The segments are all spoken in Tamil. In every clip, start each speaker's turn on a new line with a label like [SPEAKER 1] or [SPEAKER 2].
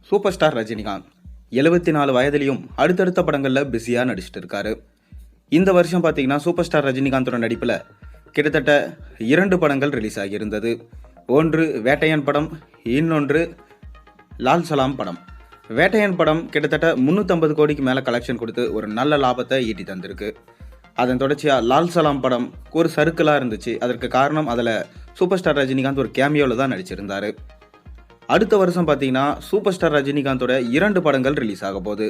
[SPEAKER 1] சூப்பர் ஸ்டார் ரஜினிகாந்த் 74 வயதிலையும் அடுத்தடுத்த படங்களில் பிஸியாக நடிச்சிட்டு இருக்காரு. இந்த வருஷம் பார்த்தீங்கன்னா சூப்பர் ஸ்டார் ரஜினிகாந்தோட நடிப்பில் கிட்டத்தட்ட 2 படங்கள் ரிலீஸ் ஆகியிருந்தது. ஒன்று வேட்டையன் படம், இன்னொன்று லால் சலாம் படம். வேட்டையன் படம் கிட்டத்தட்ட 350 கோடிக்கு மேலே கலெக்ஷன் கொடுத்து ஒரு நல்ல லாபத்தை ஈட்டி தந்திருக்கு. அதன் தொடர்ச்சியாக லால் சலாம் படம் ஒரு சர்க்கிளாக இருந்துச்சு. அதற்கு காரணம் அதில் சூப்பர் ஸ்டார் ரஜினிகாந்த் ஒரு கேமியோவில் தான் நடிச்சிருந்தார். அடுத்த வருஷம் பார்த்தீங்கன்னா சூப்பர் ஸ்டார் ரஜினிகாந்தோட 2 படங்கள் ரிலீஸ் ஆக போகுது.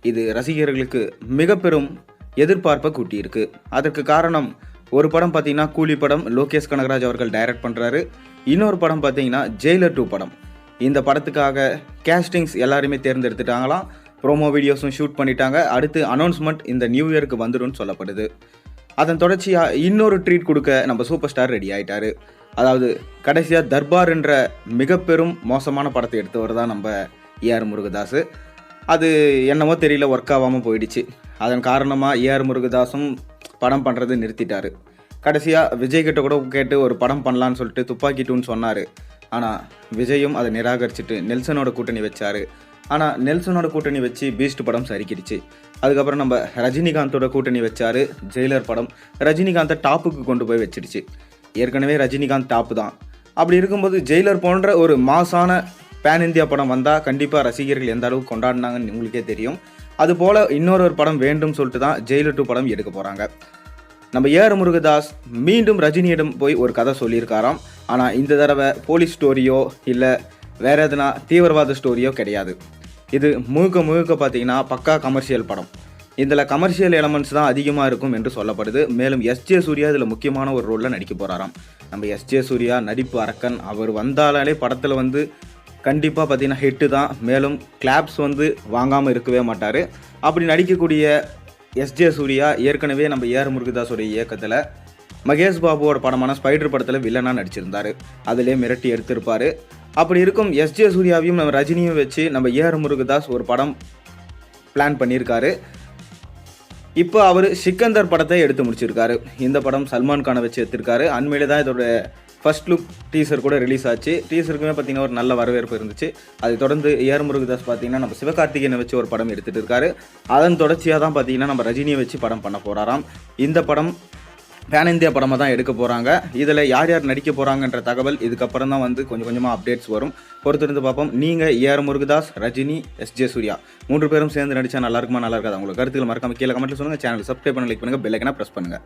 [SPEAKER 1] இது ரசிகர்களுக்கு மிக பெரும் எதிர்பார்ப்பை கூட்டியிருக்கு. அதற்கு காரணம் ஒரு படம் பார்த்தீங்கன்னா கூலி படம், லோகேஷ் கனகராஜ் அவர்கள் டைரக்ட் பண்ணுறாரு. இன்னொரு படம் பார்த்தீங்கன்னா ஜெயிலர் 2 படம். இந்த படத்துக்காக கேஸ்டிங்ஸ் எல்லாருமே தேர்ந்தெடுத்துட்டாங்களாம். ப்ரோமோ வீடியோஸும் ஷூட் பண்ணிட்டாங்க. அடுத்து அனௌன்ஸ்மெண்ட் இந்த நியூ இயருக்கு வந்துடும் சொல்லப்படுது. அதன் தொடர்ச்சியாக இன்னொரு ட்ரீட் கொடுக்க நம்ம சூப்பர் ஸ்டார் ரெடி ஆகிட்டாரு. அதாவது கடைசியாக தர்பார் என்ற மிக பெரும் மோசமான படத்தை எடுத்தவர் தான் நம்ம ஏஆர் முருகதாஸ். அது என்னமோ தெரியல, ஒர்க் ஆகாமல் போயிடுச்சு. அதன் காரணமாக ஏஆர் முருகதாஸும் படம் பண்ணுறது நிறுத்திட்டார். கடைசியாக விஜய் கிட்ட கூட கேட்டு ஒரு படம் பண்ணலான்னு சொல்லிட்டு துப்பாக்கி 2 சொன்னார். ஆனால் விஜயும் அதை நிராகரிச்சுட்டு நெல்சனோட கூட்டணி வச்சார். ஆனால் நெல்சனோட கூட்டணி வச்சு பீஸ்ட் படம் சரிக்கிடுச்சு. அதுக்கப்புறம் நம்ம ரஜினிகாந்தோட கூட்டணி வச்சார். ஜெயிலர் படம் ரஜினிகாந்தை டாப்புக்கு கொண்டு போய் வச்சிடுச்சு. ஏற்கனவே ரஜினிகாந்த் டாப்பு தான். அப்படி இருக்கும்போது ஜெயிலர் போன்ற ஒரு மாசான பேன் இந்தியா படம் வந்தால் கண்டிப்பாக ரசிகர்கள் எந்த அளவுக்கு கொண்டாடினாங்கன்னு உங்களுக்கே தெரியும். அதுபோல் இன்னொரு படம் வேண்டும் சொல்லிட்டு தான் ஜெயிலர் 2 படம் எடுக்க போகிறாங்க. நம்ம ஏஆர் முருகதாஸ் மீண்டும் ரஜினியிடம் போய் ஒரு கதை சொல்லியிருக்காராம். ஆனால் இந்த தடவை போலீஸ் ஸ்டோரியோ இல்லை வேறு எதுனா தீவிரவாத ஸ்டோரியோ கிடையாது. இது முழுக்க பார்த்தீங்கன்னா பக்கா கமர்ஷியல் படம். இதில் கமர்ஷியல் எலமெண்ட்ஸ் தான் அதிகமாக இருக்கும் என்று சொல்லப்படுது. மேலும் எஸ்ஜே சூர்யா இதில் முக்கியமான ஒரு ரோலில் நடிக்க போகிறாராம். நம்ம எஸ்ஜே சூர்யா நடிப்பு அரக்கன். அவர் வந்தாலே படத்தில் கண்டிப்பாக பார்த்தீங்கன்னா ஹிட்டு தான். மேலும் கிளாப்ஸ் வாங்காமல் இருக்கவே மாட்டார். அப்படி நடிக்கக்கூடிய எஸ்ஜே சூர்யா ஏற்கனவே நம்ம ஏஆர் முருகதாஸோடைய இயக்கத்தில் மகேஷ் பாபுவோட படமான ஸ்பைடர் படத்தில் வில்லனாக நடிச்சிருந்தார். அதிலே மிரட்டி எடுத்திருப்பார். அப்படி இருக்கும் எஸ்ஜே சூர்யாவையும் நம்ம ரஜினியும் வச்சு நம்ம ஏஆர் முருகதாஸ் ஒரு படம் பிளான் பண்ணியிருக்காரு. இப்போ அவர் சிக்கந்தர் படத்தை எடுத்து முடிச்சிருக்காரு. இந்த படம் சல்மான் கானை வச்சு எடுத்திருக்காரு. அண்மையில தான் இதோட ஃபர்ஸ்ட் லுக் டீசர் கூட ரிலீஸ் ஆச்சு. டீசருக்குமே பார்த்தீங்கன்னா ஒரு நல்ல வரவேற்பு இருந்துச்சு. அதை தொடர்ந்து ஏஆர் முருகதாஸ் பார்த்தீங்கன்னா நம்ம சிவகார்த்திகேயனை வச்சு ஒரு படம் எடுத்துகிட்டு இருக்காரு. அதன் தொடர்ச்சியாக தான் பார்த்தீங்கன்னா நம்ம ரஜினியை வச்சு படம் பண்ண போகிறாராம். இந்த படம் பேன் இந்தியா படமாக தான் எடுக்க போகிறாங்க. இதில் யார் யார் நடிக்க போகிறாங்கன்ற தகவல் இதுக்கப்புறம் தான் கொஞ்சம் கொஞ்சமாக அப்டேட்ஸ் வரும். பொறுத்திருந்து பார்ப்போம். நீங்கள் ஏஆர் முருகதாஸ், ரஜினி, எஸ்ஜே சூர்யா 3 பேரும் சேர்ந்து நடித்தா நல்லா இருக்குமா நல்லா இருக்காது? உங்களுக்கு கருத்துக்கள் மறக்காம கீழே கமெண்ட்டில் சொல்லுங்கள். சேனல் சப்ஸ்கிரைப் பண்ணி லைக் பண்ணுங்கள், பெல் ஐக்கனை ப்ரெஸ் பண்ணுங்கள்.